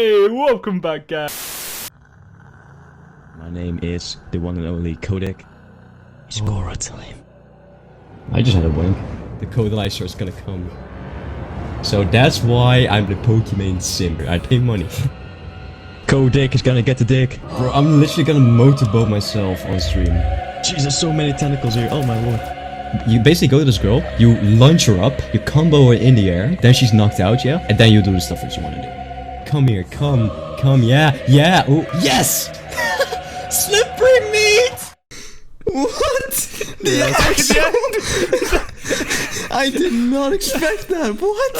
Hey, welcome back, guys. My name is the one and only Codic. It's Gora time. I just had a wink. The Codic is gonna come. So that's why I'm the Pokemon simp. I pay money. Codic is gonna get the dick. Bro, I'm literally gonna motorboat myself on stream. Jeez, there's so many tentacles here. Oh my lord. You basically go to this girl, you launch her up, you combo her in the air, then she's knocked out, yeah? And then you do the stuff that you wanna do. Come here, come, yeah, oh, yes! Slippery meat! What? The action? I did not expect that, what?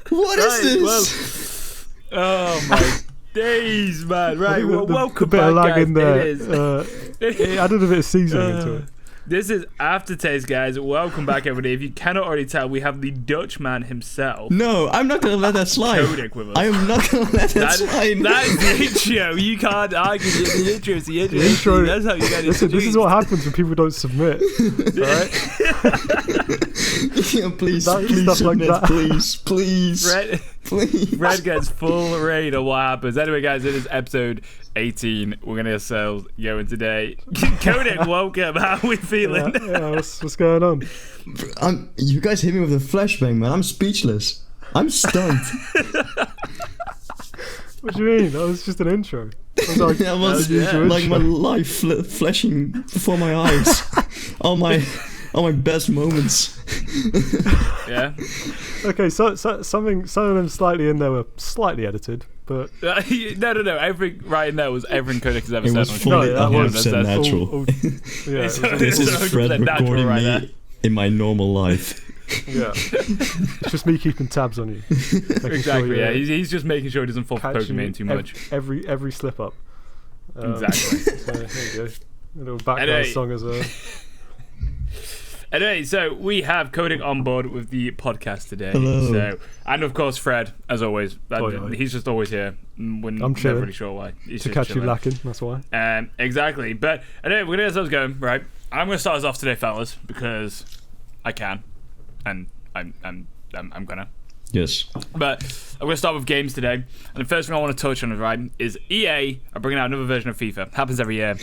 What is this? Well, oh my days, man. Right, well, welcome bit back, of lag guys. in there. It is. It added a bit of seasoning into it. This is Aftertaste, guys. Welcome back, everybody. If you cannot already tell, we have the Dutchman himself. No, I'm not gonna let that slide. Codic with us. I am not gonna let that slide. That is the intro. You can't argue the intro. It's the intro. That's how you get it. Listen, this is what happens when people don't submit. Alright? Yeah, please, That please stuff like submit, that. please. Please. Red gets full raid of what happens. Anyway, guys, it is episode 18. We're gonna get ourselves going today. Codic, welcome. How are we feeling? Yeah, what's going on? You guys hit me with a flashbang, man. I'm speechless. I'm stunned. What do you mean? That was just an intro. That was like my life flashing before my eyes. all my best moments. Yeah. Okay, so some of them slightly in there were slightly edited, but No. Everything right in there was everything Codic has ever It said. was on fully camera. that was 100% natural. yeah, It's This is 100% Fred natural recording right me there. in my normal life. yeah. It's just me keeping tabs on you. Making Exactly. sure Yeah. you're He's just making sure he doesn't fall for catching Pokemon too much. Every slip up. Exactly. So there you go. A little background Anyway. song as well. Anyway, so we have Codic on board with the podcast today. Hello. So, and of course, Fred, as always. Oi. He's just always here. We're never chilling. really sure why. He's To just catch you chilling. lacking, that's why. Exactly. But anyway, we're gonna get ourselves going, right? I'm gonna start us off today, fellas, because I can, and I'm gonna. Yes. But I'm going to start with games today. And the first thing I want to touch on, right, is EA are bringing out another version of FIFA. Happens every year.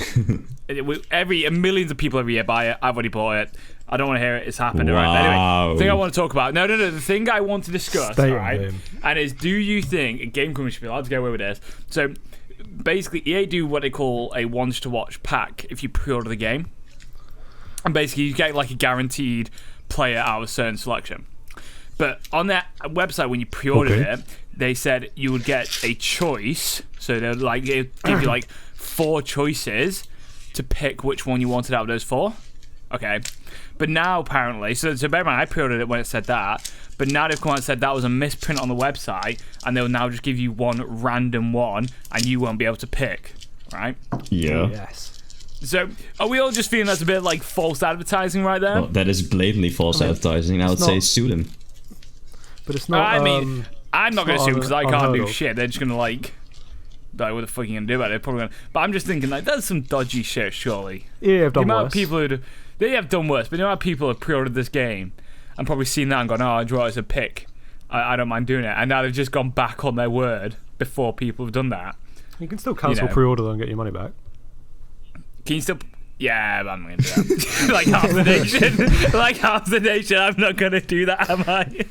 Millions of people every year buy it. I've already bought it. I don't want to hear it. It's happened. Right? Anyway, the thing I want to talk about. No. The thing I want to discuss, Stay on right, game. and is, do you think a game company should be allowed to get away with this? So, basically, EA do what they call a once-to-watch pack if you pre-order the game. And basically, you get like a guaranteed player out of a certain selection. But on their website, when you pre-ordered it, they said you would get a choice. So they'd give you like 4 choices to pick which one you wanted out of those 4. Okay. But now apparently, so bear in mind, I pre-ordered it when it said that. But now they've come out and said that was a misprint on the website, and they'll now just give you one random one, and you won't be able to pick. Right? Yeah. Yes. So are we all just feeling that's a bit like false advertising right there? Well, that is blatantly false advertising. I would say sue them. But it's not. I mean, I'm not going to not sue because I can't unheard do of. shit. They're just going to like, what the fuck are you going to do about it? They're probably gonna, but I'm just thinking like that's some dodgy shit, surely. Yeah, I've The done amount worse. of people they have done worse, but the amount of people have pre-ordered this game and probably seen that and gone, oh, I draw it as a pick. I don't mind doing it. And now they've just gone back on their word before people have done that. You can still cancel know. pre-order though and get your money back. Can you still... Yeah, but I'm not going to do that. Like half the nation. I'm not going to do that, am I?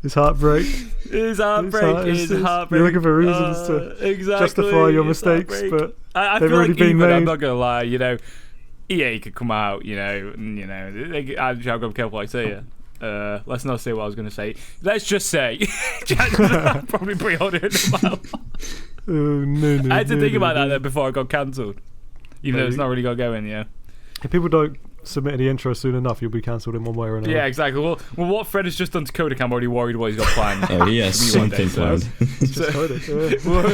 It's heartbreak. It's heartbreak. It's heartbreak. You're looking for reasons to justify your mistakes, but I they've feel already like been even, I'm made. not gonna lie, EA could come out, I'll go careful what I say here. Let's not say what I was gonna say. Let's just say, I'll probably pre-order it now. No, I had to think about that no. though before I got cancelled, even though it's not really got going. Yeah. If people don't submit any intro soon enough, you'll be cancelled in one way or another. Yeah, exactly. Well, what Fred has just done to Codic, I'm already worried what he's got planned. Oh, he has something planned. It's just Codic, yeah. Well,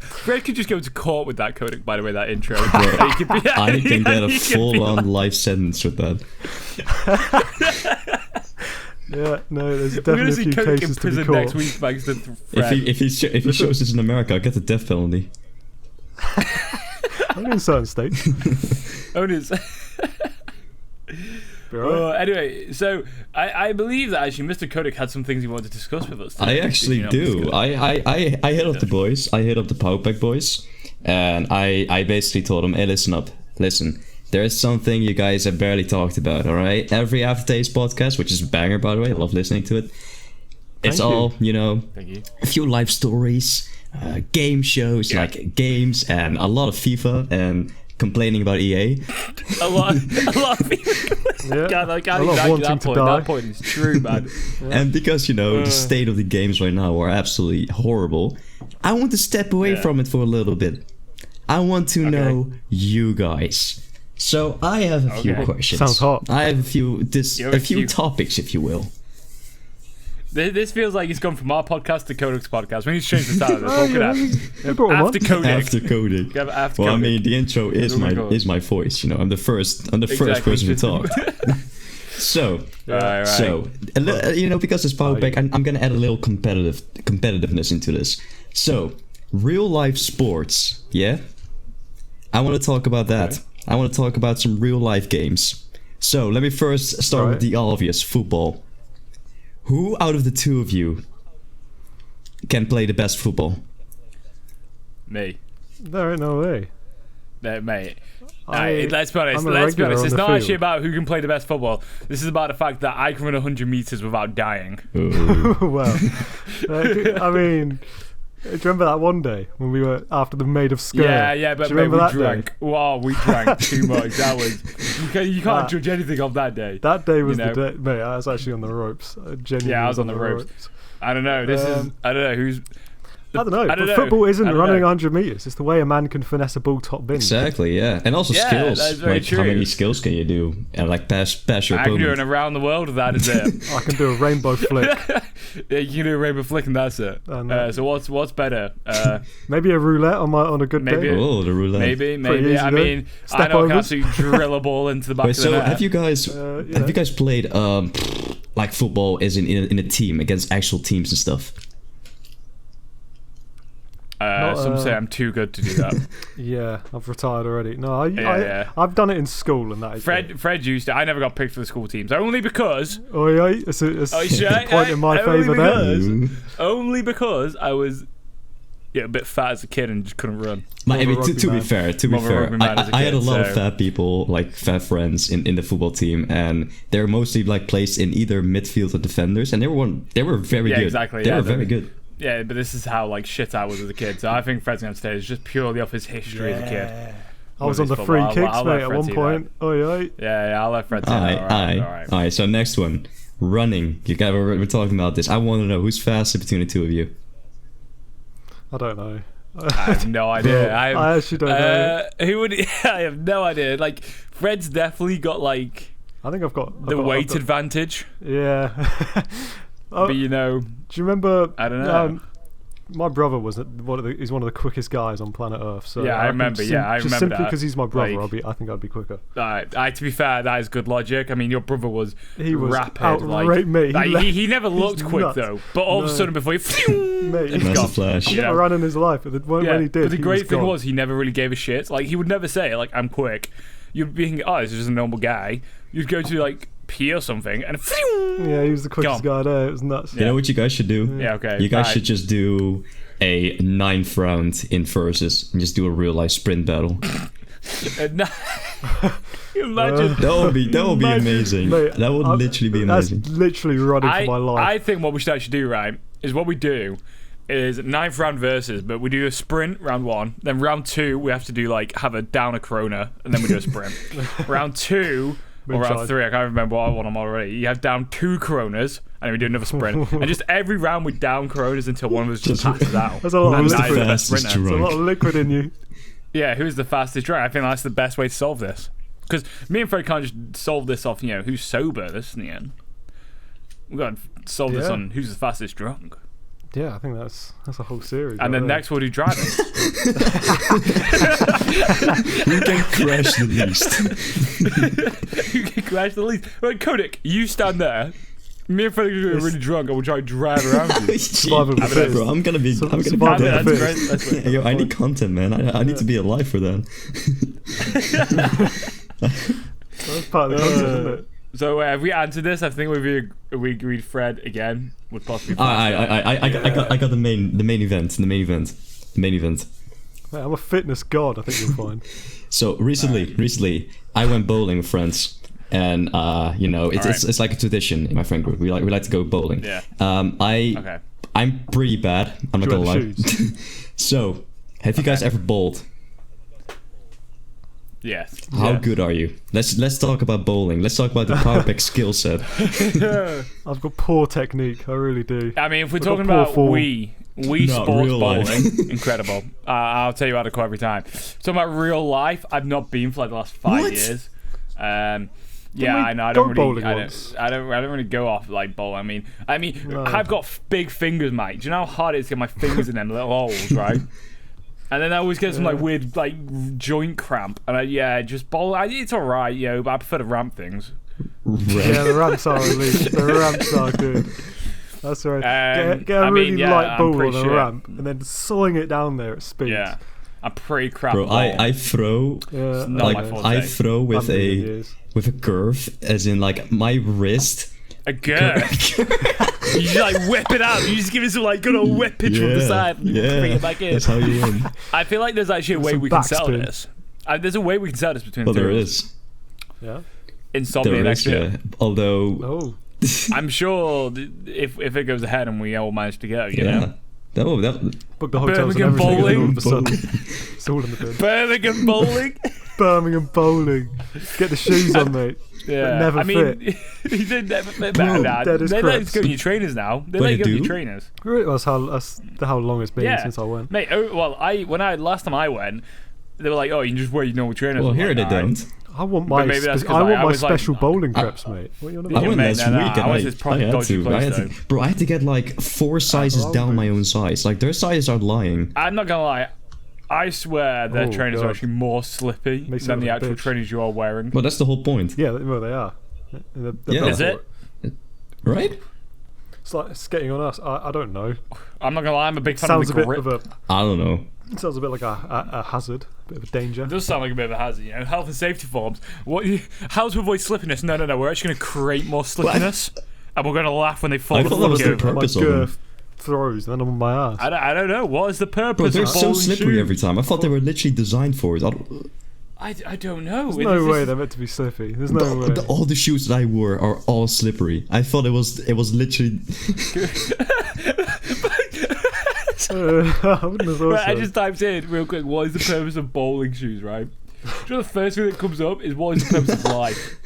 Fred could just go to court with that Codic, by the way, that intro. I I can get a full-on life sentence with that. Yeah, no, there's We're gonna definitely a see few Codic in cases to be prison caught. next week thanks to Fred. If he shows this in America, I'll get the death penalty. Only in certain states. Owners. Be alright. Anyway, so I believe that actually Mr. Codic had some things he wanted to discuss with us today. I actually do. I hit up the boys. I hit up the Powerpack Boys, and I basically told them, hey, listen. There is something you guys have barely talked about. All right, every Aftertaste podcast, which is a banger by the way, I love listening to it. It's all, you know, a few life stories, game shows, like games, and a lot of FIFA, and complaining about EA. a lot of people. Yeah. God, I can't A lot of even argue wanting that to point. die. That point is true, man. And because, you know, the state of the games right now are absolutely horrible, I want to step away from it for a little bit. I want to know you guys. So I have a few questions. Sounds hot. I have a few topics, if you will. This feels like it's gone from our podcast to Codic's podcast. We need to change the style of this. What could We brought him on. After Codic. After Codic. After Well, I Codic. mean, the intro is Oh my God. my voice. You know, I'm the first Exactly. person who talked. So, Right. so you know, because it's Powerpack, I'm gonna add a little competitiveness into this. So, real life sports, yeah. I want to talk about that. Okay. I want to talk about some real life games. So, let me first start with the obvious: football. Who out of the two of you can play the best football? Me. There ain't no way. Mate. I- Let's be honest. I'm a Let's be regular honest. on It's the not actually field. about who can play the best football. This is about the fact that I can run 100 meters without dying. Ooh. Well, I mean, do you remember that one day when we were after the Maid of Sker? Yeah, but do you mate, remember we that drank. day? Wow, we drank too much. That was you can't judge anything of that day. That day was You know? the day, mate. I was actually on the ropes. I genuinely Yeah, I was on the ropes. I don't know. This is I don't know who's. I don't know. I don't but know. football isn't I don't running know. 100 meters. It's the way a man can finesse a ball top bin. Exactly, yeah, and also Yeah, skills. that's very Like, how true. many skills can you do? And like pass your I can do opponent. an around the world. That is it. I can do a rainbow flick. Yeah, you can do a rainbow flick and that's it. I know. So what's better? Maybe a roulette on a good Maybe day. Oh, the roulette. Maybe. Pretty easy I though. mean, Step I know I can overs. absolutely drill a ball into the back Wait, of the so net. have you guys yeah. have you guys played like football as in a team against actual teams and stuff? Some say I'm too good to do that. Yeah, I've retired already. No, Yeah. I've done it in school and that. Is it. Fred used to. I never got picked for the school teams. Only because Oi, oi, it's a sure? point in my Only favour there. because- Ooh. only because I was a bit fat as a kid and just couldn't run. But, I More of a mean, to be rugby fair, More of a rugby man as a I had a kid, lot of so- fat people, like fat friends in the football team, and they were mostly like placed in either midfield or defenders, and they were very Yeah, good. exactly, They yeah, were very they- good. Yeah, but this is how like shit I was as a kid. So I think Fred's gonna stay. It's just purely off his history as a kid. I was With on the his free football. kicks, I'll let mate, at Fred one see point. Oi, oi. Yeah, I'll let Fred say Aye, that. aye, All right. aye. So next one, running. We're talking about this. I want to know who's faster between the two of you. I don't know. I have no idea. I actually don't know. Who would? I have no idea. Like Fred's definitely got like I think I've got the weight advantage. Yeah. Oh, But do you know, you remember? I don't know. My brother was he's one of the quickest guys on planet Earth. So Yeah, I can remember, just yeah, I remember simply that. because he's my brother, Like- I think I'd be quicker. to be fair, that is good logic. I mean, your brother was He was rapid. mate. He never looked quick nuts. though. But all of a No. sudden, before he, Mate, he's he That's gone. the flash. He Yeah. never ran in his life, but when he did, but the he great thing gone. was he never really gave a shit. Like he would never say like I'm quick. You'd be thinking, oh, this is just a normal guy. You'd go to like pee or something, and Yeah, he was the quickest Gone. guy there. It was nuts. You know what you guys should do? yeah, okay. You guys Right. should just do a 9th round in versus and just do a real life sprint battle. Imagine. That would be amazing. Mate, that would literally be amazing. That's literally running for my life. I think what we should actually do, right, is what we do is 9th round versus, but we do a sprint round 1, then round 2 we have to do like have a down a corona, and then we do a sprint. Round 2 or round Moonshine. 3, I can't remember what one I'm already. You have down 2 coronas, and then we do another sprint, and just every round we down coronas until one of us just passes out. There's a lot of And Who's the that is the best fastest sprinter. There's a lot drunk? of liquid in you. Yeah, who's the fastest drunk? I think that's the best way to solve this. Because me and Fred can't just solve this off, who's sober this in the end. We've got to solve this Yeah. on who's the fastest drunk. Yeah, I think that's a whole series. And right then there. next we'll do driving. Who can crash the least? Who can crash the least? Right, Codic, you stand there. Me and Fred are going to get really drunk and we'll try to drive around you. Survival of the Bro, fittest. I'm gonna be Survival of the dead. That's fittest. great. That's great. Yo, I need content, man. I need to be alive for that. That's part of the concept, isn't it? So have we answered this? I think we agreed Fred again would possibly. I got the main event. Mate, I'm a fitness god. I think you'll find. So recently, I went bowling with friends, and it's like a tradition in my friend group. We like to go bowling. Yeah. I'm pretty bad. I'm not gonna lie. So, have you guys ever bowled? Yes. How good are you? Let's talk about bowling. Let's talk about the Powerpack skill set. I've got poor technique. I really do. I mean, if we're talking about Wii Sports bowling, incredible. I'll tell you how to call every time. Talking about real life, I've not been for like the last 5 years. Yeah, I know. I don't really go off like bowling. I mean, No. I've got big fingers, mate. Do you know how hard it is to get my fingers in them little holes, right? And then I always get some like weird like joint cramp, and just bowl. It's all right, but I prefer to ramp things. Yeah, the ramps are elite. The ramps are good. That's right. Get a really light ball on a ramp, and then sawing it down there at speed. Yeah, I'm pretty crap. Bro, I throw I throw with a curve, as in like my wrist. A curve. You just like whip it out. You just give it some like good old whippage from the side and bring it back in. That's how you win. I feel like there's actually a way we can sell this. There's a way we can sell this between the two. There is. Yeah. Insomnia next year. Yeah. Although I'm sure if it goes ahead and we all manage to go, you know. Book the hotels and everything, bowling. and all of a sudden, it's all in the bin. Birmingham bowling. Birmingham bowling. Get the shoes on, mate. Yeah, never fit. He did never fit. Bro, They let us go to your trainers now. They let you go to your trainers. Really? That's how long it's been since I went. Mate, last time I went, they were like, oh, you can just wear your normal trainers. Well, here they don't. I want my special bowling creps, mate. What are you on about? I went last week and I had to. Bro, I had to get like 4 sizes down my own size. Like their sizes are lying. I'm not gonna lie. I swear their trainers are actually more slippy than the actual trainers you are wearing. Well, that's the whole point. Yeah, well, they are. Is it? Right? It's like skating on us. I don't know. I'm not gonna lie. I'm a big fan of the grip. I don't know. It sounds a bit like a hazard, a bit of a danger. It does sound like a bit of a hazard, Health and safety forms. How to avoid slippiness? No. We're actually going to create more slippiness, and we're going to laugh when they fall. I thought that was the purpose of them. Throws, then I'm on my ass. I don't know. What is the purpose? Bro, they're of so slippery shoes? every time. I thought they were literally designed for it. I don't know. There's no way they're meant to be slippy. There's no way. All the shoes that I wore are all slippery. I thought it was literally. I just typed in real quick. What is the purpose of bowling shoes? Right. You know, the first thing that comes up is what is the purpose of life?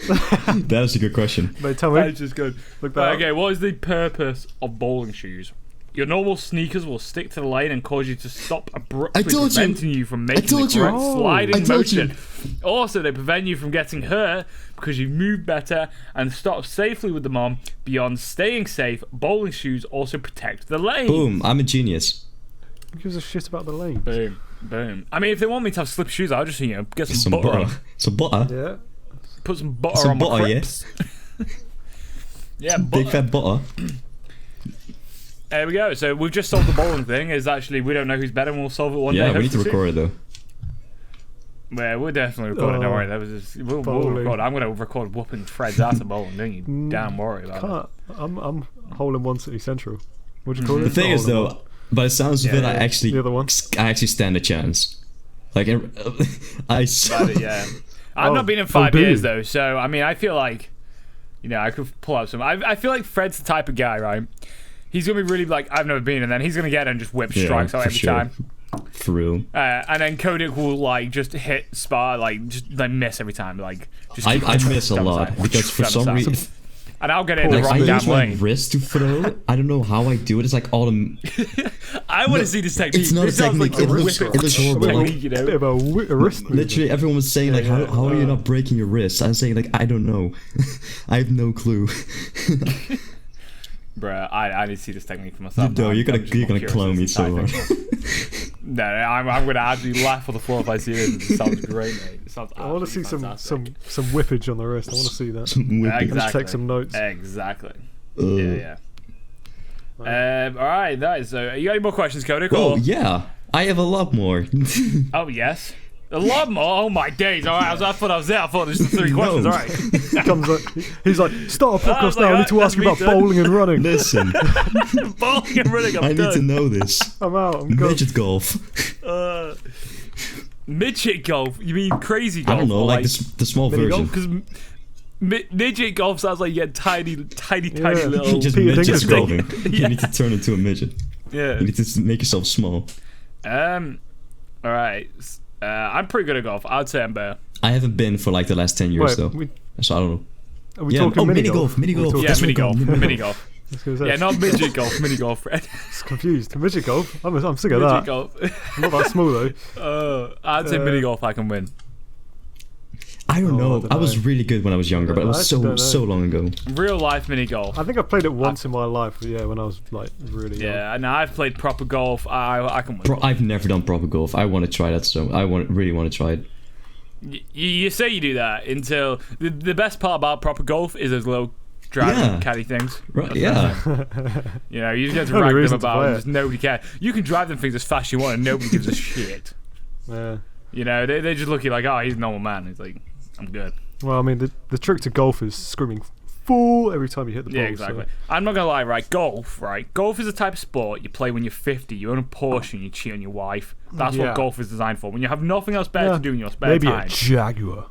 That is a good question. Mate, tell me. That's just good. Okay, what is the purpose of bowling shoes? Your normal sneakers will stick to the lane and cause you to stop abruptly, preventing you from making the correct sliding motion. Also, they prevent you from getting hurt because you move better and stop safely with them on. Beyond staying safe, bowling shoes also protect the lane. Boom, I'm a genius. Who gives a shit about the lane? Boom. I mean, if they want me to have slip shoes, I'll just, get some butter on. Some butter? Yeah. Put some butter on my crips. Yeah, big fat butter. There we go. So we've just solved the bowling thing. Is actually we don't know who's better, and we'll solve it one day. Yeah, we need to record it though. Yeah, we'll definitely record it. Don't worry. That was just we'll record. I'm gonna record whooping Fred's ass at bowling. Don't you damn worry about it. I'm hole in one City Central. What'd you call it? The thing is though, by the sounds of it, I actually stand a chance. Like I've not been in 5 years though, so I mean, I feel like I could pull out some. I feel like Fred's the type of guy, right? He's gonna be really like, I've never been, and then he's gonna get and just whip strikes out every time. For real. And then Codic will like just hit spar, just miss every time. Like just I miss a lot because for some reason. And I'll get it in the wrong damn lane. I use my wrist to throw. I don't know how I do it. It's like all the. I want to see this technique. It's not a technique. It looks horrible. A bit of a wrist movement. Literally, everyone was saying like, "How are you not breaking your wrist?" I was saying like, "I don't know. I have no clue." Bruh, I need to see this technique for myself. No, you're gonna clone me so hard. No, I'm gonna absolutely laugh on the floor if I see this. It sounds great, mate. It sounds I want to see fantastic. some whippage on the wrist. I want to see that. Exactly. Let's take some notes. Exactly. Yeah. All right, that is. You got any more questions, Codic? Oh yeah, I have a lot more. Oh yes. A lot more? Oh my days. All right, I thought I was there. I thought there's the 3 questions. All right. He's like, start a podcast now. I need to ask you about bowling and running. Listen. Bowling and running, I need to know this. I'm out. I'm gone. Midget golf. Midget golf? You mean crazy golf? I don't know, like the small version. Because midget golf sounds like you get tiny little... You just Peter midget Dinklage golfing. Yeah. You need to turn into a midget. Yeah. You need to make yourself small. All right. I'm pretty good at golf. I'd say I'm better. I haven't been for like the last 10 years though. So I don't know. Are we talking mini golf? Mini golf. Yeah, mini golf. Mini golf. Yeah, not midget golf. Mini golf, Fred. It's confused. Midget golf? I'm sick of Midget that. golf. I'm not that small though. I'd say mini golf I can win. I don't know. I I was really good when I was younger, but it was so long ago. Real life mini golf. I think I played it once in my life. Yeah, when I was like really young. Yeah, and I've played proper golf. I can win. I've never done proper golf. I want to try that, so really want to try it. You say you do that until the best part about proper golf is those little driving caddy things. Right? Yeah. You know, you just get to rag them about and just nobody cares. You can drive them things as fast as you want and nobody gives a shit. Yeah. You know, they just look at you like, oh, he's a normal man. He's like, I'm good. Well, I mean, the trick to golf is screaming "fool" every time you hit the ball. Yeah, exactly. So. I'm not gonna lie, right? Golf is a type of sport you play when you're 50. You own a Porsche and you cheat on your wife. That's what golf is designed for. When you have nothing else better to do in your spare time. Maybe a Jaguar.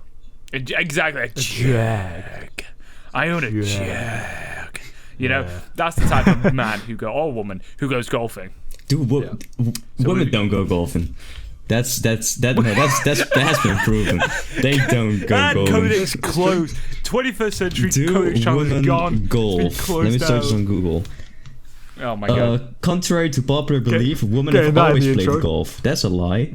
Exactly, a Jag. I own a Jag. You know, that's the type of man or woman who goes golfing. Dude, women don't go golfing. That has been proven. They don't go golfing. Codic's closed. 21st century Codic channel is gone. Golf. Let me search this on Google. Oh my god. Contrary to popular belief, women have always played golf. That's a lie.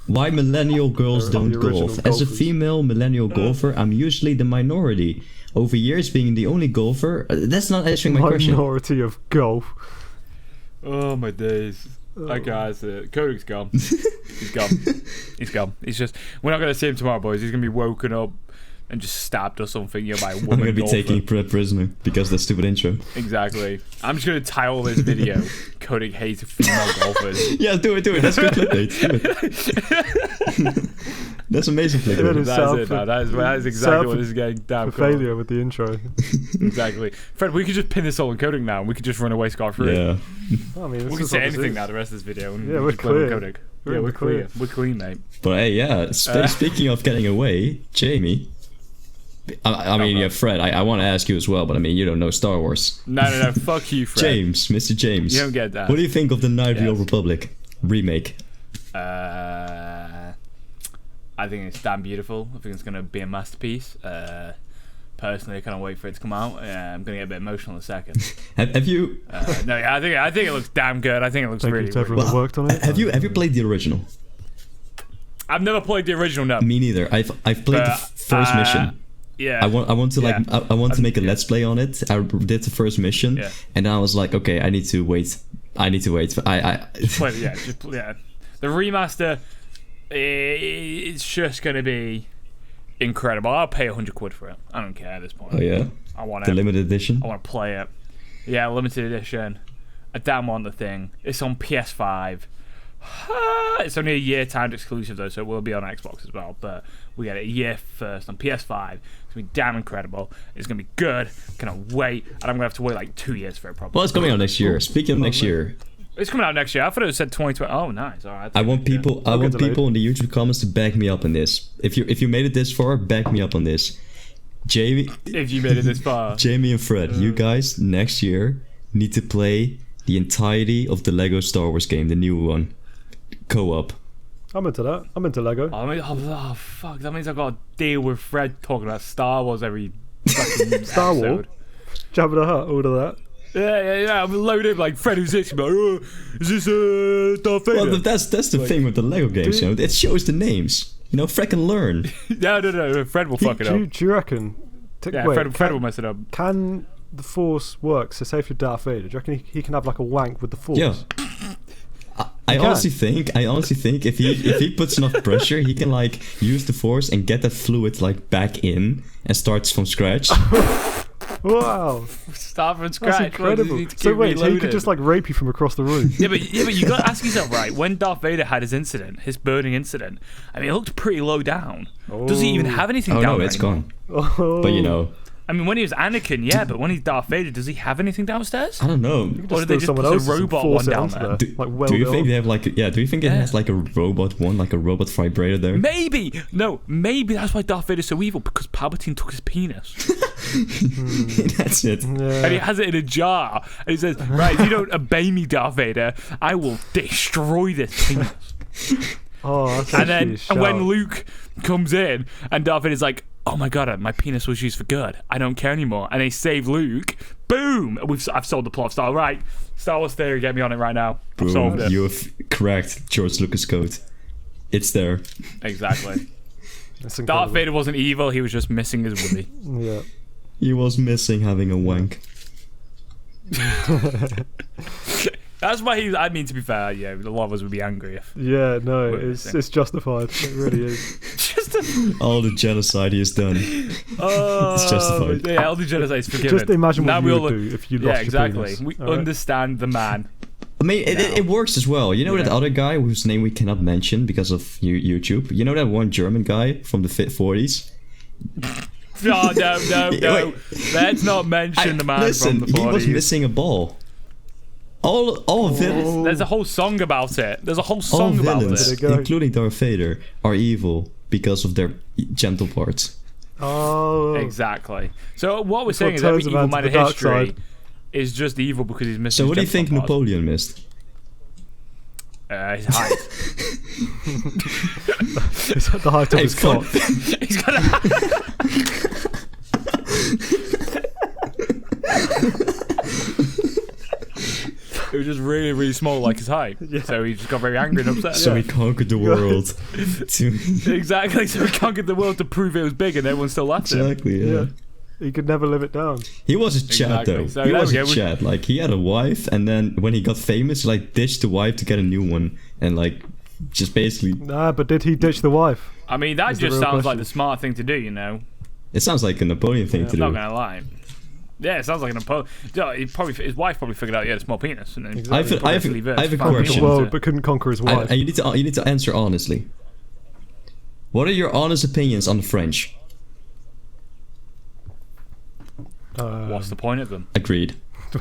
Why millennial girls don't golf? As a female millennial golfer, I'm usually the minority. Over years being the only golfer, that's not answering my question. Minority of golf. Oh my days. That guy's Codic's gone. He's gone. He's gone. He's just. We're not gonna see him tomorrow, boys. He's gonna be woken up and just stabbed or something, by a woman. I'm gonna be golfer. taking prisoner because of that stupid intro. Exactly. I'm just gonna title this video "Codic hates female golfers." Yeah, do it. That's good clickbait. Do it. That's amazing clickbait. That's it. Now. That is exactly what this is getting down. Failure with the intro. Exactly. Fred, we could just pin this all on Codic now, and we could just run away scot-free. Yeah. I mean, we can say anything now the rest of this video. And we're clear. Codic. We're clear. We're clean, mate. But hey, yeah. Speaking of getting away, Jamie. I mean, Fred, I want to ask you as well, but I mean, you don't know Star Wars. No, fuck you, Fred. Mr. James. You don't get that. What do you think of the Knights of the Old Republic remake? I think it's damn beautiful. I think it's going to be a masterpiece. Personally, I can't wait for it to come out. I'm going to get a bit emotional in a second. Have you? No, yeah, I think it looks damn good. I think it looks Thank really you to everyone who worked on it. Have you played the original? I've never played the original. No. Me neither. I've played the first mission. Yeah. I want to make a let's play on it. I did the first mission, and then I was like, okay, I need to wait. Just play, yeah. The remaster, it's just gonna be incredible. I'll pay £100 for it. I don't care at this point. Oh yeah. I want the limited edition. I want to play it. Yeah, limited edition. I damn want the thing. It's on PS5. It's only a year timed exclusive though, so it will be on Xbox as well. But we get it a year first on PS5. It's gonna be damn incredible. It's gonna be good. Cannot wait, and I'm gonna have to wait like 2 years for it. Probably. Well, it's coming out next year. Speaking of next year, it's coming out next year. I thought it said 2020. Oh, nice. All right. I want people in the YouTube comments to back me up on this. If you made it this far, back me up on this. Jamie, if you made it this far, Jamie and Fred, you guys next year need to play the entirety of the Lego Star Wars game, the new one, co-op. I'm into that. I'm into Lego. Oh fuck! That means I've got to deal with Fred talking about Star Wars every fucking Star Wars, Jabba the Hutt, all of that. Yeah. I'm loaded like Fred who's this. Like, is this Darth Vader? Well, that's the thing with the Lego games. You know, it shows the names. You know, Fred can learn. No. Fred will fuck it up. Do you reckon? Fred will mess it up. Can the Force work? So, say if you're Darth Vader, do you reckon he can have like a wank with the Force? Yeah. I honestly think if he puts enough pressure, he can like use the Force and get that fluid like back in and starts from scratch. Wow. Start from scratch. That's incredible. So wait, he could just like rape you from across the room. Yeah, but you got to ask yourself, right? When Darth Vader had his incident, his burning incident, I mean, it looked pretty low down. Does he even have anything down? Oh no, there it's anymore? gone. Oh. But you know, I mean, when he was Anakin, yeah, but when he's Darth Vader, does he have anything downstairs? I don't know. Or did they just put a robot one down there? Do you think they have like? Yeah. Do you think it has like a robot one, like a robot vibrator there? Maybe. No. Maybe that's why Darth Vader's so evil, because Palpatine took his penis. That's it. Yeah. And he has it in a jar. And he says, right, if you don't obey me, Darth Vader, I will destroy this penis. Oh, that's And then actually a and when shout. Luke comes in, and Darth Vader's like, oh my god, my penis was used for good. I don't care anymore. And they save Luke. Boom! I've sold the plot style. Right. Star Wars theory, get me on it right now. I've solved Boom! it. You have cracked George Lucas' code. It's there. Exactly. That's Darth incredible. Vader wasn't evil, he was just missing his willy. Yeah. He was missing having a wank. That's why I mean, to be fair, yeah, a lot of us would be angry if. Yeah, no, What it's justified. It really is. Just All the genocide he has done. It's justified. Yeah, all the genocide is forgiven. Just imagine what Now you we would all do if you Yeah, lost exactly. your penis. We All right? understand the man. I mean, it works as well. You know that other guy whose name we cannot mention because of YouTube? You know that one German guy from the 40s? No. Wait. Let's not mention the man Listen, from the 40s. he was missing a ball. All villains, There's a whole song about it. There's a whole all song about villains, it. There you go. including Darth Vader, are evil because of their gentle parts. Oh. Exactly. So what we're That's saying what is every turns a evil man to man the in dark history side. is just evil because he's missing So what do you his think gentle parts. Napoleon missed? His height. Is that the height of his fun. cock? He's got a... It was just really, really small, like his height. Yeah. So he just got very angry and upset. So he conquered the world. Exactly. So he conquered the world to prove it was big, and everyone still laughed at him. Exactly, yeah. Yeah. He could never live it down. He was a Chad Exactly. though. So he there was we a go. Chad. Like he had a wife, and then when he got famous, he like ditched the wife to get a new one, and like just basically. Nah, but did he ditch the wife? I mean, that That's the just real sounds like question. the smart thing to do, you know. It sounds like a Napoleon thing to I'm not do. gonna lie. Yeah, it sounds like an Napoleon. Yeah, his wife probably figured out he had a small penis, and then Exactly. I have a question. The world, but couldn't conquer his wife. And you need to answer honestly. What are your honest opinions on the French? What's the point of them? Agreed.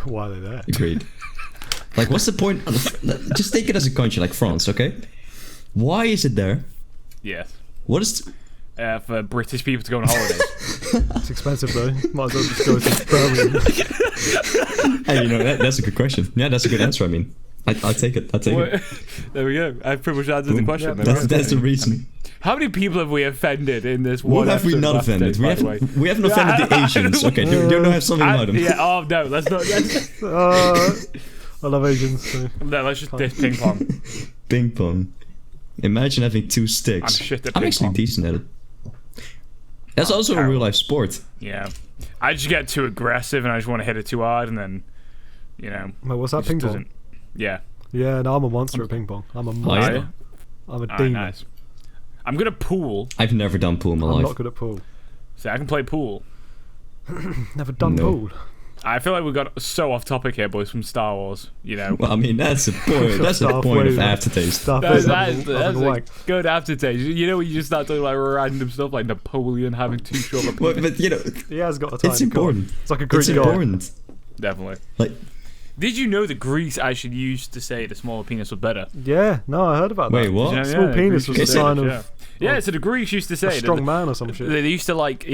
Why are they there? Agreed. Like, what's the point? Just take it as a country, like France, okay? Why is it there? Yes. What is? For British people to go on holidays. It's expensive though. Might as well just go to Birmingham. Hey, you know that's a good question. Yeah, that's a good answer. I mean, I'll take it. I'll take it. There we go. I've pretty much answered the question. Yeah, then. That's the reason. How many people have we offended in this What one have we episode not of offended? Aftertaste, We haven't offended the Asians. Okay, do you have something about them? Yeah. Oh no. Let's not. I love Asians. So. No. Let's just diss ping pong. Ping pong. Imagine having two sticks. I'm shit at I'm ping actually pong. decent at it. That's also a terrible. real life sport. Yeah. I just get too aggressive and I just want to hit it too hard and then, you know. Wait, what's that it just ping pong? doesn't- Yeah. Yeah, no, I'm a monster at ping pong. I'm a Oh, monster. yeah? I'm a Alright, demon. nice. I'm good at pool. I've never done pool in my I'm life. not good at pool. So I can play pool. Never done No. pool. I feel like we got so off topic here, boys, from Star Wars. You know. Well, I mean, that's the point. That's the Darth point of Vader. aftertaste. Stuff That's, is that's having a wank. good aftertaste. You know when you just start talking like random stuff like Napoleon having too short of a penis? But you know, He has got a tiny it's important. cock. It's like a Greek It's god. important. Definitely. Like, Did you know the Greeks actually used to say the smaller penis was better? Yeah, no, I heard about wait, that. what? Yeah, Small the penis Greeks was used a to say sign that, of yeah, so the Greeks used to say a that strong man or some shit. they used to like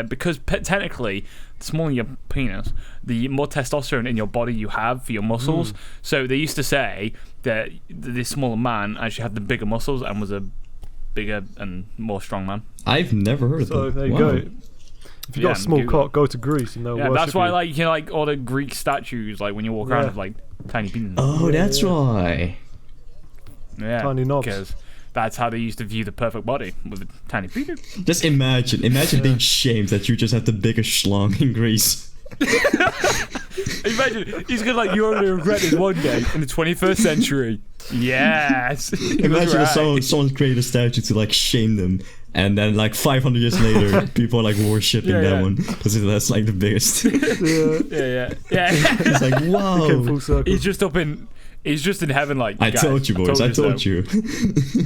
because technically the smaller your penis the more testosterone in your body you have for your muscles, so they used to say that the smaller man actually had the bigger muscles and was a bigger and more strong man. I've never heard of So that. there you Wow. go. If you got a small Google. cock, go to Greece and they'll Yeah, worship that's why you. like you know like all the Greek statues like when you walk around Yeah. have like tiny penis. Oh, that's why. Yeah, tiny knobs. because that's how they used to view the perfect body with a tiny penis. Just imagine being shamed that you just have the biggest schlong in Greece. Imagine he's gonna like you're gonna regret this one day in the 21st century. Yes. He was Imagine if right. someone created a statue to like shame them, And then like 500 years later, people are like worshipping that one because that's like the biggest. Yeah. It's like, wow. Full circle. He's just in heaven, like. I guys, told you, boys. I told you.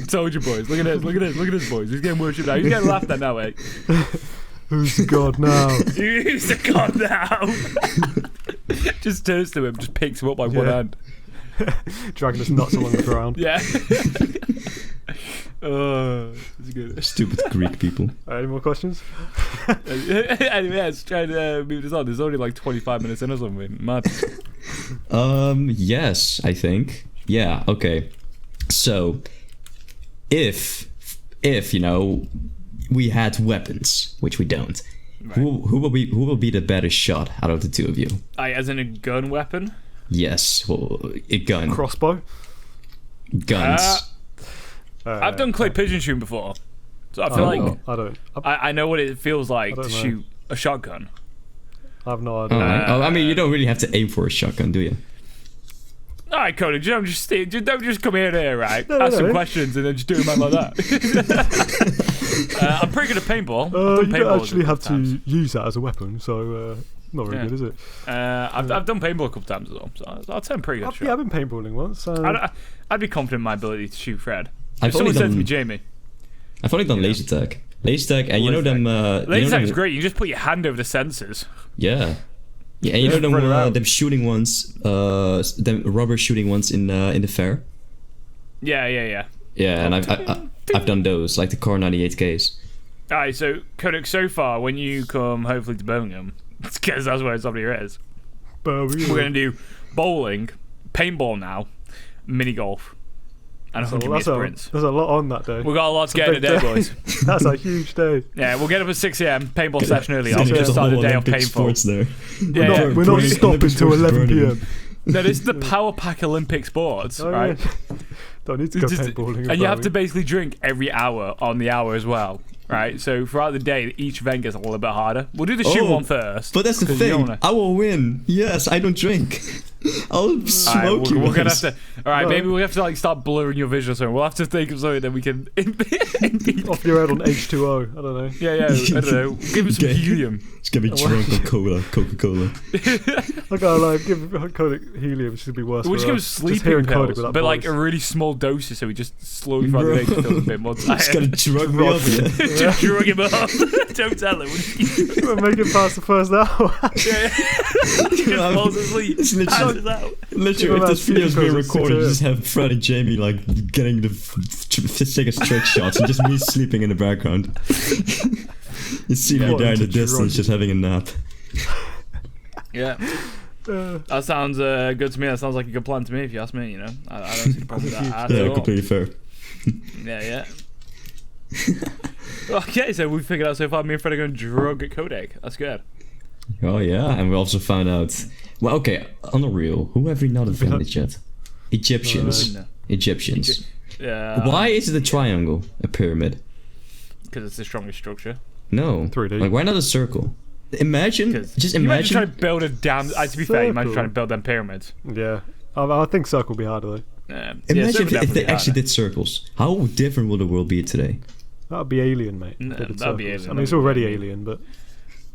Told you, boys. Look at this, boys. He's getting worshipped now. He's getting laughed at now, mate. Who's the god now? Who's the god now? Just turns to him, just picks him up by one hand. Dragging his nuts along the ground. Yeah. It's good. Stupid Greek people. Any more questions? Anyway, let's try to move this on. There's only like 25 minutes in or something. Mad. Yes, I think. Yeah, okay. So, if you know, we had weapons, which we don't, right. Who will be the better shot out of the two of you? As in a gun weapon? Yes, well, a gun. Crossbow? Guns. I've done clay pigeon shooting before, so I feel like I don't. I know what it feels like to shoot a shotgun. I have no idea. I mean, you don't really have to aim for a shotgun, do you? All right, Cody, don't just come here, right? Ask some questions and then just do them like that. I'm pretty good at paintball. You don't actually have to use that as a weapon, so not very good, is it? I've done paintball a couple times as well, so I'll say I'm pretty good. I've been paintballing once. I'd be confident in my ability to shoot Fred. I've Someone only said to me, Jamie. I've only done laser tag. Laser tag, and you know them. Laser tag is great. You just put your hand over the sensors. Yeah. Yeah, and you know them shooting ones, them rubber shooting ones in the fair. Yeah. Yeah, and I've done those, like the Car 98Ks. Alright, so Codic, so far when you come hopefully to Birmingham, because that's where somebody is, we're gonna do bowling, paintball now, mini golf, and 100-meter sprints. There's a lot on that day. We've got a lot to get in today, boys. That's a huge day. Yeah, we'll get up at 6 a.m. Paintball session early. I'll just start the day off paintball. There. We're not stopping till 11 p.m. No, this is the Powerpack Olympic sports, right? Yeah. Don't need to go paintballing. And you have to basically drink every hour on the hour as well, right? So throughout the day, each event gets a little bit harder. We'll do the shoot one first. But that's the thing. I will win. Yes, I don't drink. I'll smoke you. We're gonna have to. All right, maybe we have to like start blurring your vision or something. We'll have to think of something that we can. Off your head on H2O. I don't know. Yeah. I don't know. Give him some helium. It's gonna be drunk on Coca-Cola. I gotta like give Codic helium, which should be worse. We'll just give him sleeping pills, but like a really small doses, so we just slowly throughout the day just feels a bit more tired. Just gotta drug me up, Just drug him up. Don't tell him. We'll make it past the first hour. He just falls asleep. Literally, if this video is being recorded, you just have Fred and Jamie like getting the sickest trick shots and just me sleeping in the background. You see me there in the distance just having a nap. Yeah. That sounds good to me. That sounds like a good plan to me, if you ask me, you know. I don't see the problem with that at all. Completely fair. Yeah. Okay, so we figured out so far me and Fred are going to drug at Codic. That's good. Oh yeah, and we also found out. Well, okay, on the real, who have we not offended yet? Egyptians. No. Egyptians. Yeah. Why is it a triangle, a pyramid? Because it's the strongest structure. No. 3D. Like, why not a circle? Imagine. Just imagine. Imagine trying to build a damn. To be fair, imagine trying to build them pyramids. Yeah. I think circle would be harder though. Imagine if they actually did circles. How different would the world be today? That would be alien, mate. That'd be alien. I mean, it's already alien, but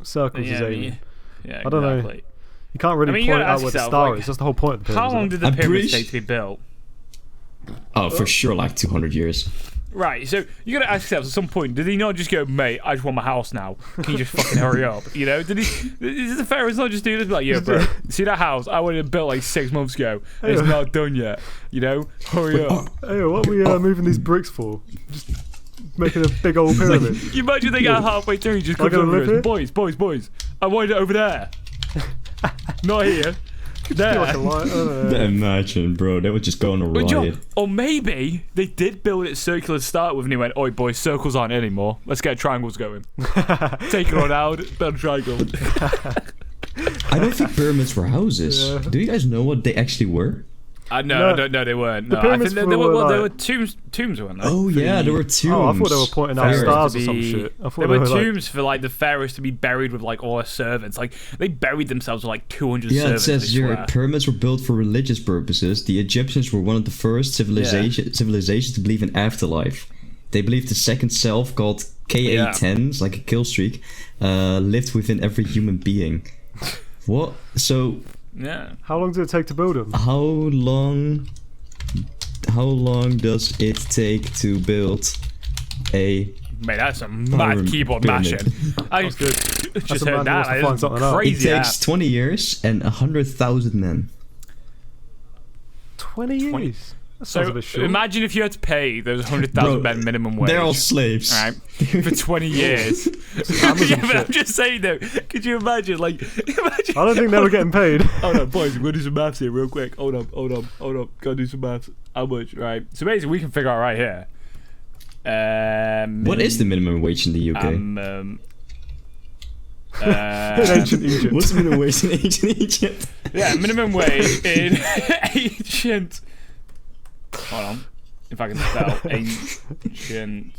circles is alien. Yeah, I don't know. You can't really point out where the star is. That's the whole point of the pyramid. How long did the pyramids take to be built? Oh, for sure, like 200 years. Right, so you gotta ask yourself at some point, did he not just go, mate, I just want my house now. Can you just fucking hurry up? You know, is the Pharaohs not just do this? Like, yeah, bro, see that house? I wanted it built like 6 months ago. And it's not done yet. You know, hurry up. Hey, what are we moving these bricks for? Just making a big old pyramid. You imagine they get halfway through, he just comes over and goes, boys, I wanted it over there. Not here. There. Imagine, bro, they would just go on a riot. Or maybe they did build it circular to start with and he went, oi boys, circles aren't anymore. Let's get triangles going. Take it on out, build a triangle. I don't think pyramids were houses. Yeah. Do you guys know what they actually were? No, they weren't. No, I think they were tombs, weren't they? Oh yeah, there were tombs. Oh, I thought they were pointing out stars or some shit. There were tombs for like the pharaohs to be buried with like all their servants. Like they buried themselves with like 200 servants. Yeah, it says here pyramids were built for religious purposes. The Egyptians were one of the first civilizations to believe in afterlife. They believe the second self, called KA10, it's like a kill streak, lived within every human being. What? So... Yeah. How long does it take to build them? How long does it take to build a... Mate, that's a mad keyboard pyramid. mashing. I That's good. just a heard man who wants that. to That find is something out. crazy. It takes 20 years and 100,000 men. 20 years? That sounds a So bit short. imagine if you had to pay those 100,000 men minimum wage. They're all slaves. Right, for 20 years. Yeah, but I'm just saying though, could you imagine, like... I don't think they were getting paid. Hold on, boys, we're going to do some maths here real quick. Hold up. Gotta do some maths. How much, right? So basically, we can figure out right here. What is the minimum wage in the UK? In ancient Egypt. What's the minimum wage in ancient Egypt? Yeah, minimum wage in ancient... Hold on. If I can spell ancient...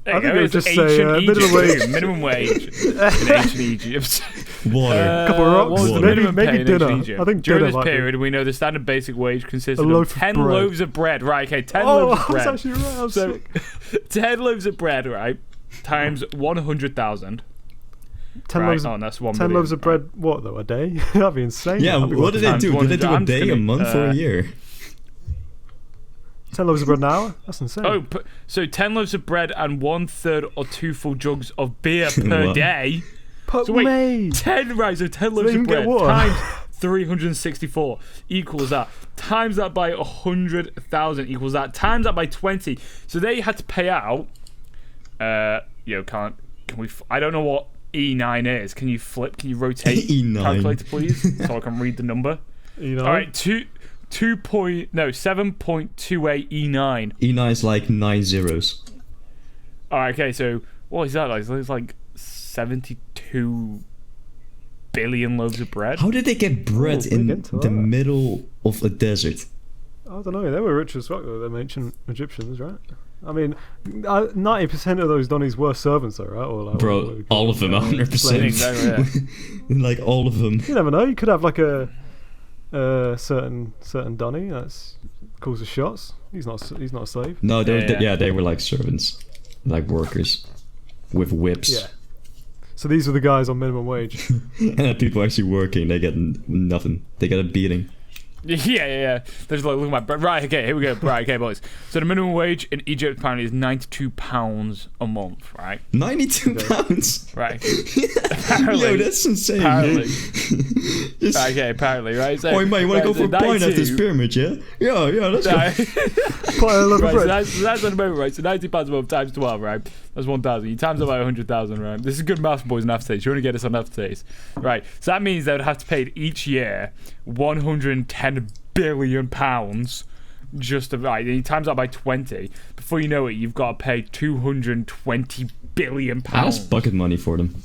There I you think go, it would it's just ancient say Egypt. minimum wage. Minimum wage in ancient Egypt. Water. Couple of rocks. What was the Water. minimum Maybe pay in dinner. ancient Egypt? I think During dinner this might be. period, we know the standard basic wage consisted A of loaf of 10 bread. loaves of bread. Right, okay, 10 Oh, loaves of I was bread. actually right. I was So, sick. 10 loaves of bread, right, times 100,000. 10 Right, loaves, oh, that's 1 10 million. loaves of bread, what though, a day? That'd be insane. Yeah, That'd be what do they do? Do they do a I'm just day, a gonna, month, or a year? 10 loaves of bread an hour? That's insane. Oh, so 10 loaves of bread and 1/3 or 2 full jugs of beer per What? day. But So wait, mate, 10, right, so 10 they loaves even of get bread water. times 364 equals that. Times that by 100,000 equals that. Times that by 20. So they had to pay out, can we, I don't know what E9 is. Can you rotate E9. calculator, please? So I can read the number. you know. All right, 7.28 E9. E9 is like 9 zeros. All right, okay, so what is that like? So it's like 72 billion loaves of bread. How did they get bread big in into the that. middle of a desert? I don't know. They were rich as fuck though. Them ancient Egyptians, right? I mean, 90% of those Donnies were servants, though, right? Or like, Bro, all of them, 100%. Exactly, yeah. Like all of them. You never know. You could have like a certain Donnie that's calls the shots. He's not a slave. No, Yeah. they were like servants, like workers, with whips. Yeah. So these are the guys on minimum wage. And the people actually working, they get nothing. They get a beating. Yeah. They're just like, look at my bread. Right, okay, here we go. Right, okay, boys. So the minimum wage in Egypt apparently is £92 a month, right? 92 pounds. Right. Yo, that's insane. Apparently. Just, Right, okay, apparently, right? So, oh, mate, you want to go for a pint at this 92 pyramid, yeah? Yeah, let's go. Quite a lot of Right, so bread. that's on the moment, right? So £90 a month times 12, right? That's 1,000. You times that by 100,000, right? This is good maths, boys, in Aftertaste. You want to get this on Aftertaste. Right. So that means they would have to pay each year £110 billion just to, right? And you times that by 20. Before you know it, you've got to pay £220 billion. That's bucket money for them.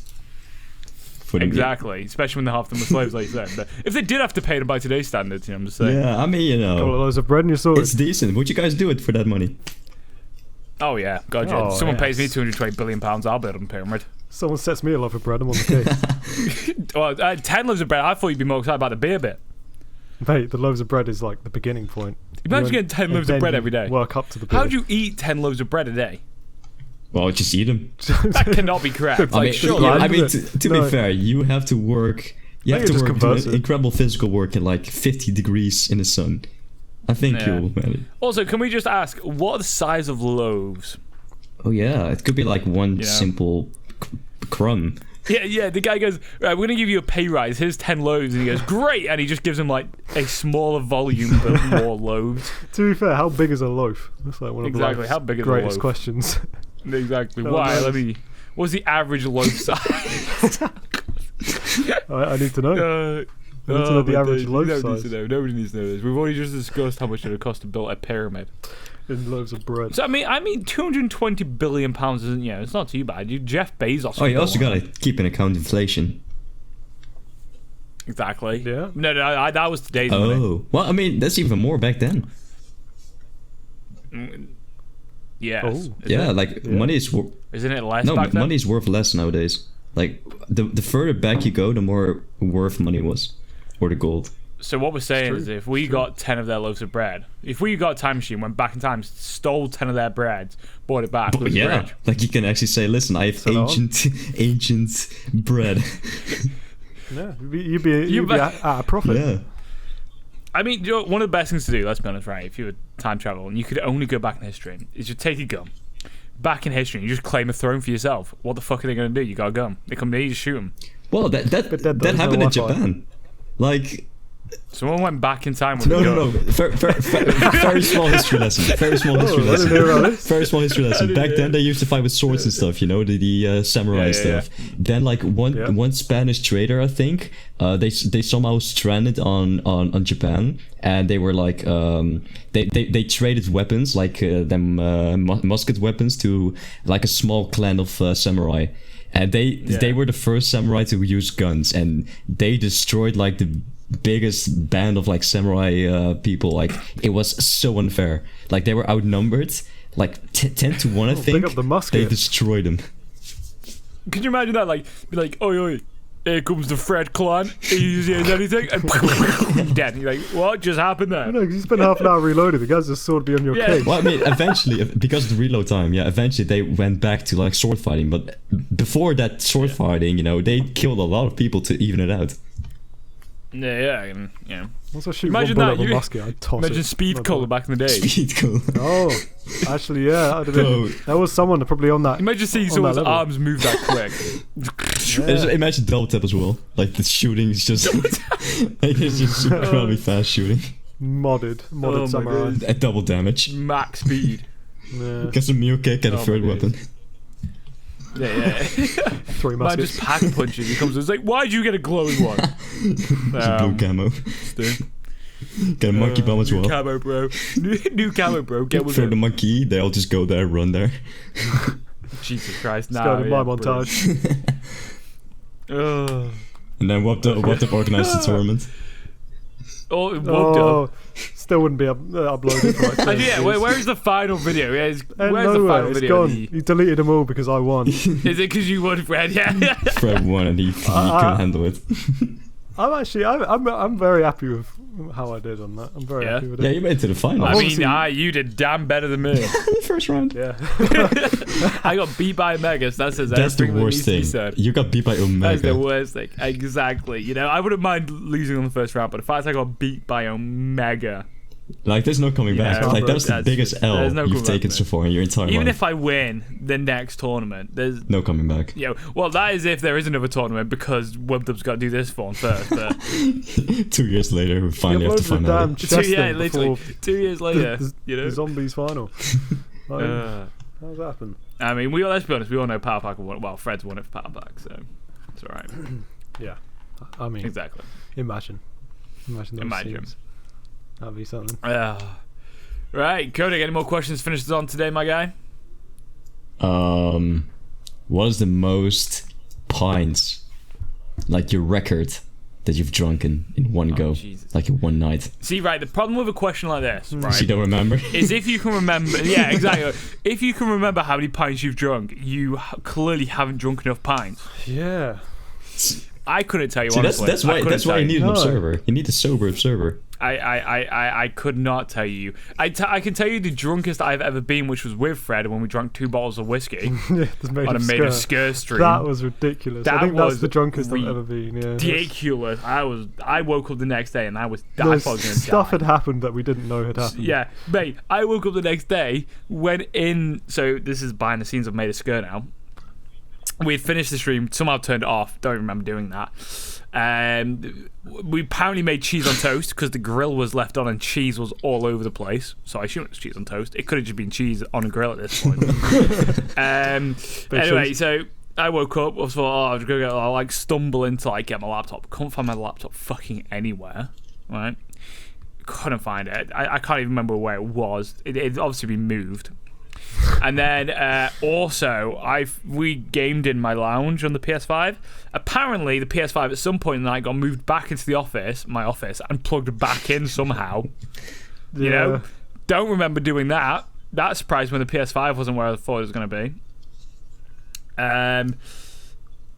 Exactly. Especially when they're half them were slaves, like you said. But if they did have to pay them by today's standards, you know, I'm just saying. Yeah, I mean, you Couple of know, loaves of bread and you're sorted. it's decent. Would you guys do it for that money? Oh, yeah. God, Oh, someone yes. pays me £220 billion, I'll build them a pyramid. Someone sets me a loaf of bread, I'm on the case. Well, 10 loaves of bread, I thought you'd be more excited about the beer bit. Mate, the loaves of bread is like the beginning point. Imagine You getting 10 and loaves of then bread you every day. Work up to the beer. How do you eat 10 loaves of bread a day? Well, just eat them. That cannot be correct. I I Like, mean, surely. yeah, Blind, I mean, is it? to No. be fair, you have to work. You have Maybe to just work converse do it. incredible physical work at like 50 degrees in the sun. I think Yeah. you'll manage. Also, can we just ask, what are the size of loaves? Oh yeah, it could be like one Yeah. simple crumb. Yeah, the guy goes, right, we're going to give you a pay rise. Here's 10 loaves. And he goes, great. And he just gives him like a smaller volume but more loaves. To be fair, how big is a loaf? That's like one of Exactly, life's how big is a greatest loaf? questions. Exactly. Oh, Why? nice. What's the average loaf size? I need to know. I need to know the average loaf Nobody size needs to know. Nobody needs to know this. We've already just discussed how much it would cost to build a pyramid. in loaves of bread. So I mean, £220 billion isn't, it's not too bad. Jeff Bezos. Oh, you also got gotta keep in account inflation. Exactly. Yeah. No, that was today's money. Oh, well, I mean, that's even more back then. Yes. Oh. Is Yeah, it? like Yeah. money is Isn't it less no back then? money's worth less nowadays. Like the further back you go, the more worth money was, or the gold. So what we're saying is, if we got 10 of their loaves of bread, if we got a time machine, went back in time, stole 10 of their breads, brought it back, But yeah, bread. like you can actually say, listen, I have ancient bread. Yeah, you'd be at a profit. Yeah. I mean, you know, one of the best things to do, let's be honest, right? If you were time travel and you could only go back in history, is you take a gun, back in history, and you just claim a throne for yourself. What the fuck are they going to do? You got a gun. They come near you, just shoot them. Well, that happened in Japan. Like, someone went back in time with no. Very small history lesson. Very small history lesson. Very small history lesson. Back then, they used to fight with swords and stuff. You know, the samurai stuff. Yeah. Then, like one Spanish trader, I think, they somehow stranded on Japan, and they were like they traded weapons, like musket weapons, to like a small clan of samurai. And they were the first samurai to use guns, and they destroyed like the biggest band of like samurai people. Like, it was so unfair. Like, they were outnumbered like 10 to 1, I think. Pick up the musket. They destroyed them. Could you imagine that? Like, be like, oi, here comes the Fred clan. He hears anything, and dead. And you're like, what just happened there? No, because you spent half an hour reloading. The guy's just sword be on your case. Well, I mean, eventually, because of the reload time, eventually they went back to like sword fighting. But before that sword fighting, you know, they killed a lot of people to even it out. Yeah. Once I shoot imagine one that. bullet with a musket, I'd toss imagine it. Speed Cola back in the day. Speed Cola. Oh, actually, yeah. There was someone probably on that. Imagine seeing someone's arms move that quick. Imagine double tap as well. Like, the shooting is just like, it's just incredibly fast shooting. Modded samurai. At double damage. Max speed. Yeah. Gets a meal kick and a third weapon. Yeah. 3 muskets. Man just pack punches. He comes and it's like, why'd you get a glowing one? It's a blue camo. Get a monkey bomb as well. New camo, bro. New camo, bro. Get with Throw it. the monkey, they all just go there, run there. Jesus Christ. Let's go to my montage. And then what the organized the tournament. Still wouldn't be uploaded for like 10 yeah, where's the final video? Yeah, where's the final it's video? Gone. You deleted them all because I won. Is it because you won, Fred? Yeah. Fred won and he couldn't handle it. I'm very happy with how I did on that. I'm very happy with it. Yeah, you made it to the final. I mean, you did damn better than me. The first round. Yeah. I got beat by Omega, so that says that's the everything worst that needs thing. to be said. You got beat by Omega. That's the worst thing. Exactly. You know, I wouldn't mind losing on the first round, but the fact I got beat by Omega. Like, there's no coming back. Like, that's the biggest L you've taken so far in your entire life. Even if I win the next tournament, there's no coming back. Yeah, well, that is if there is another tournament, because WebDub's got to do this one first. But 2 years later, we finally have to find out. 2 years later, you know, the zombies final. How's that happen? I mean, let's be honest, we all know Powerpack won. Well, Fred's won it for Powerpack, so it's all right. Yeah, I mean, exactly. Imagine those scenes. That'd be something. Right, Codic, any more questions? Finish this on today, my guy. What is the most pints, like your record, that you've drunken in one go, Jesus. like in one night? See, right, the problem with a question like this, right? You don't remember? Is if you can remember, yeah, exactly. If you can remember how many pints you've drunk, you clearly haven't drunk enough pints. Yeah. I couldn't tell you. See, honestly. that's why you need an observer. You need a sober observer. I could not tell you. I can tell you the drunkest I've ever been, which was with Fred when we drank 2 bottles of whiskey on a Made of Sker stream. That was ridiculous. I think that's the drunkest I've ever been. Yeah, ridiculous. I woke up the next day and I was stuff had happened that we didn't know had happened. Yeah, mate. I woke up the next day, went in. So this is behind the scenes of Made of Sker now. We had finished the stream, somehow turned it off. Don't remember doing that. We apparently made cheese on toast because the grill was left on and cheese was all over the place. So I assume it was cheese on toast. It could have just been cheese on a grill at this point. Anyway, so I woke up. I thought, I was going to like stumble in to like get my laptop. Couldn't find my laptop fucking anywhere. Right? Couldn't find it. I can't even remember where it was. It'd obviously been moved. And then also we gamed in my lounge on the PS5. Apparently the PS5 at some point in the night got moved back into my office and plugged back in somehow. You know, don't remember doing that. That surprised when the PS5 wasn't where I thought it was going to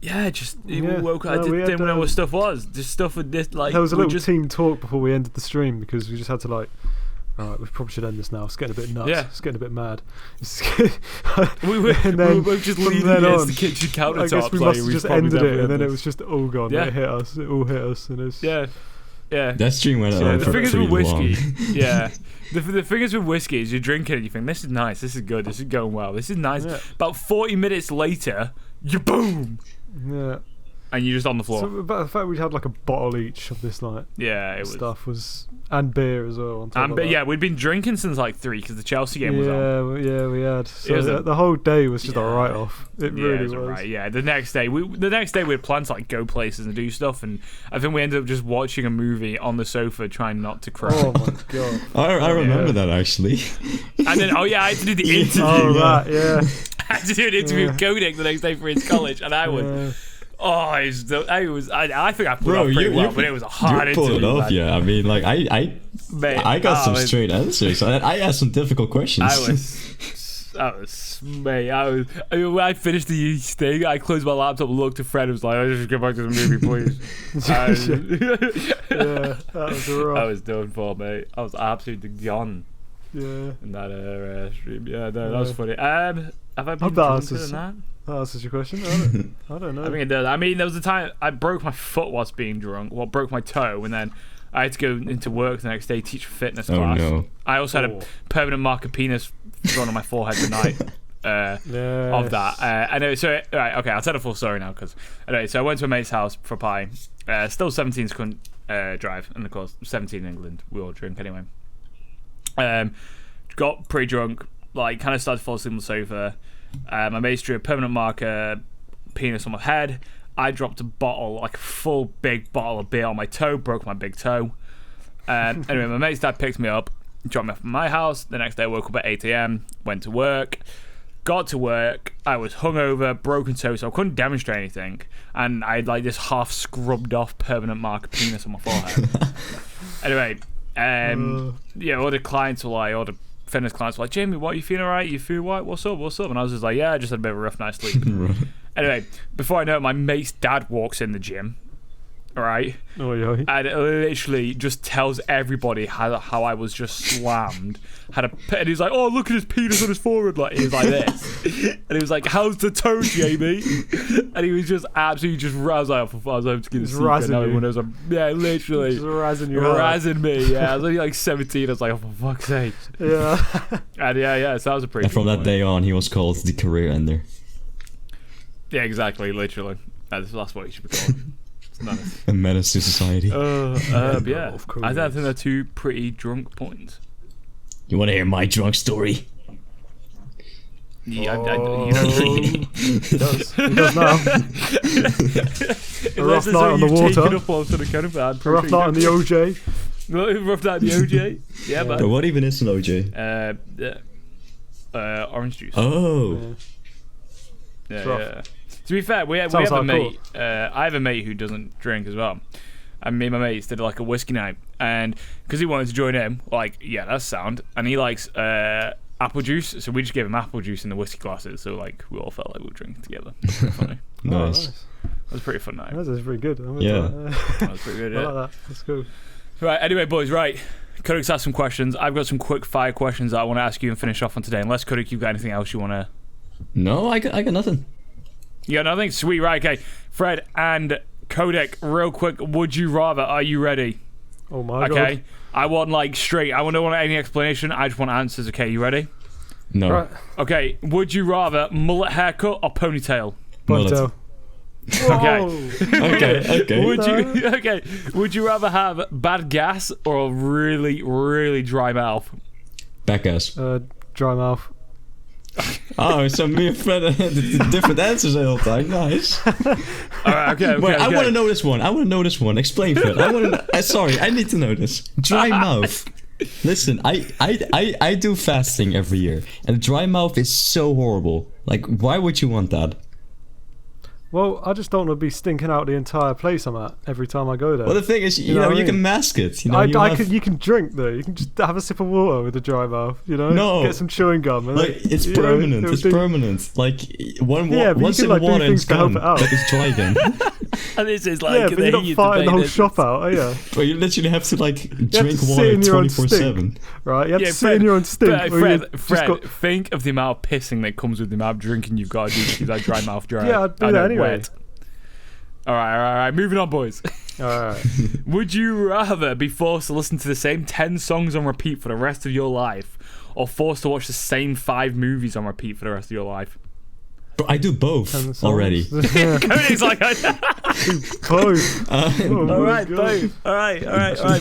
be. We woke up. Didn't know what stuff was. Just stuff with this. Like there was a little team talk before we ended the stream because we just had to like. Alright, we probably should end this now. It's getting a bit nuts. Yeah. It's getting a bit mad. we were both just leaning against the kitchen countertop. I guess we must have just ended it, and then it was just all gone. Yeah. It hit us. It all hit us, and it's yeah. That stream went on the for thing is pretty with whiskey, long. yeah. The thing is with whiskey is you drink it and you think this is nice, this is good, this is going well, this is nice. Yeah. About 40 minutes later, you boom. Yeah. And you're just on the floor. So, but the fact we had like a bottle each of this like stuff was and beer as well. Yeah, we'd been drinking since like 3 because the Chelsea game was on. Yeah, we had. So the whole day was just a write off. It really was. Right. Yeah, the next day we had planned to like go places and do stuff, and I think we ended up just watching a movie on the sofa, trying not to cry. Oh my god! I remember that actually. And then I had to do the interview. I had to do an interview with Codic the next day for his college, and I was. I think I pulled it off pretty well, but it was a hard interview. You pulled it off, yeah. I mean, like, I got some straight answers. I asked some difficult questions. When I finished the thing, I closed my laptop, looked at Fred, and was like, "I just get back to the movie, please." Yeah, that was rough. I was done for, mate. I was absolutely gone. Yeah. In that stream. Yeah, no, that was funny. Have I been drunker than that? That answers your question. I don't know. I think it does. I mean, there was a time I broke my foot whilst being drunk. Well, broke my toe, and then I had to go into work the next day, teach a fitness class. No. I also had a permanent mark of penis thrown on my forehead tonight. Of that. Anyway, so right, okay, I'll tell the full story now. Because anyway, so I went to a mate's house for a pie. Still 17 couldn't drive, and of course 17 in England. We all drink anyway. Got pretty drunk. Like, kind of started to fall asleep on the sofa. My mate drew a permanent marker penis on my head. I dropped a bottle, like a full big bottle of beer on my toe, broke my big toe. Anyway, my mate's dad picked me up, dropped me off at my house. The next day I woke up at 8 a.m, went to work. Got to work, I was hungover, broken toe, so I couldn't demonstrate anything. And I had like this half scrubbed off permanent marker penis on my forehead. Anyway, all the clients were like, all the fitness clients were like, "Jamie, what, you feeling alright? You feel right? What's up? And I was just like, "Yeah, I just had a bit of a rough night's sleep." Anyway, before I know it, my mate's dad walks in the gym, alright? And it literally just tells everybody how I was just slammed. And he's like, "Oh, look at his penis on his forehead." Like, he was like this. And he was like, "How's the toe, Jamie?" And he was just absolutely just razzing. I was like, to get the secret. Now everyone knows literally. Just razzing me. Yeah, I was only like 17. I was like, "Oh, for fuck's sake." Yeah. And so that was a pretty. And from that day on, he was called the career ender. Yeah, exactly. Literally. That's what he should be called. It's nice. A menace to society. Yeah. I think they're 2 pretty drunk points. You want to hear my drunk story? Yeah, He does now. A rough night on the water. A rough night on the OJ. Rough night on the OJ. Yeah, man. But what even is an OJ? Orange juice. Oh. Yeah. To be fair, we have a mate. I have a mate who doesn't drink as well. And me and my mates did like a whiskey night, and because he wanted to join in, like, yeah, that's sound. And he likes apple juice, so we just gave him apple juice in the whiskey glasses. So like we all felt like we were drinking together. Funny. Nice. That was a pretty fun night. That was pretty good. That was pretty good. Yeah. I like that. That's cool. Right. Anyway, boys. Right. Codic's asked some questions. I've got some quick fire questions that I want to ask you and finish off on today. Unless Codic, you've got anything else you want to? No, I got nothing. You got nothing? Sweet. Right. Okay. Fred and Codic, real quick, would you rather? Are you ready? Oh my god. Okay. I want like straight. I don't want any explanation. I just want answers. Okay, you ready? No. Right. Okay. Would you rather mullet haircut or ponytail? Ponytail. Okay. Would you rather have bad gas or a really, really dry mouth? Bad gas. Dry mouth. Oh, so me and Fred had different answers the whole time. Nice. Alright, okay. Wait, I want to know this one. Explain, Fred. I want to. Sorry, I need to know this. Dry mouth. Listen, I do fasting every year, and dry mouth is so horrible. Like, why would you want that? Well, I just don't want to be stinking out the entire place I'm at every time I go there. Well, the thing is, you know, you can mask it. You know, you can drink though. You can just have a sip of water with a dry mouth. You know, no, get some chewing gum. And like it's permanent. It's permanent. Like once in like, water, it's gone. Like it's dry again. And this is like but you're not fighting the whole shop out, are you? Well, you literally have to like drink water 24/7. Right? You have to sit in your own stink. Fred, think of the amount of pissing that comes with the amount of drinking you've got to do to keep that dry mouth dry. Yeah, I'd do that anyway. Wet. All right. Moving on, boys. All right. Would you rather be forced to listen to the same 10 songs on repeat for the rest of your life, or forced to watch the same 5 movies on repeat for the rest of your life? I do both already. Cody's like, I both. All right, both. All right.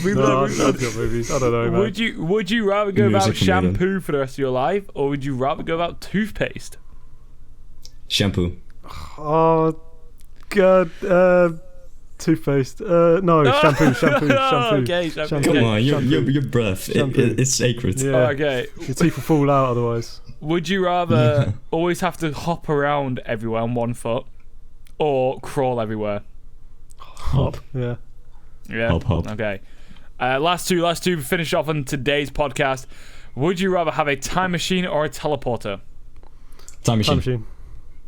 Moving on. Movies. I don't know, man. Would you rather go without shampoo for the rest of your life, or would you rather go without toothpaste? Shampoo. Oh God. Toothpaste. No, shampoo. Okay, shampoo. Come on, your breath. It's sacred. Yeah. Okay. Your teeth will fall out otherwise. Would you rather always have to hop around everywhere on one foot, or crawl everywhere? Hop. Yeah. Hop. Okay. Last two to finish off on today's podcast. Would you rather have a time machine or a teleporter? Time machine.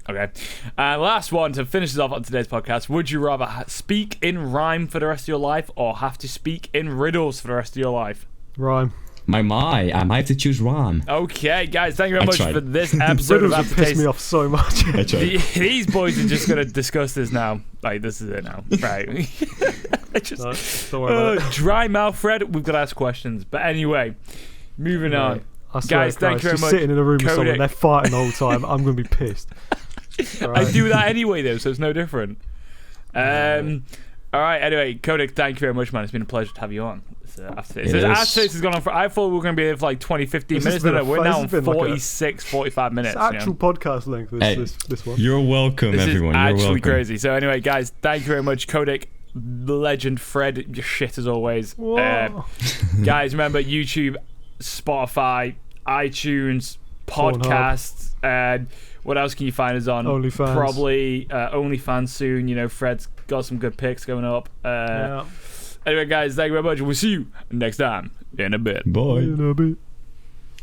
Okay. Last one to finish us off on today's podcast. Would you rather speak in rhyme for the rest of your life, or have to speak in riddles for the rest of your life? Rhyme. I might have to choose rhyme. Okay, guys, thank you very much for this episode of Aftertaste. Pissed me off so much. I tried. These boys are just going to discuss this now. Like, this is it now. Right. Don't worry about it. Dry mouth, Fred. We've got to ask questions. But anyway, moving on. Guys, thank you very much. Just sitting in a room with someone, they're fighting the whole time. I'm going to be pissed. Right. I do that anyway, though, so it's no different. All right, anyway, Codic, thank you very much, man. It's been a pleasure to have you on. Aftertaste has gone on for... I thought we were going to be here for like 20, 15 minutes. No, we're now on 46, 45 minutes. It's actual podcast length, this one. You're welcome, everyone. This is actually welcome. crazy. So anyway, guys, thank you very much. Codic, legend. Fred, you're shit as always. Guys, remember, YouTube, Spotify, iTunes, podcasts, and what else can you find us on? OnlyFans. Probably OnlyFans soon. You know, Fred's got some good picks going up. Anyway, guys, thank you very much. We'll see you next time in a bit. Bye. In a bit.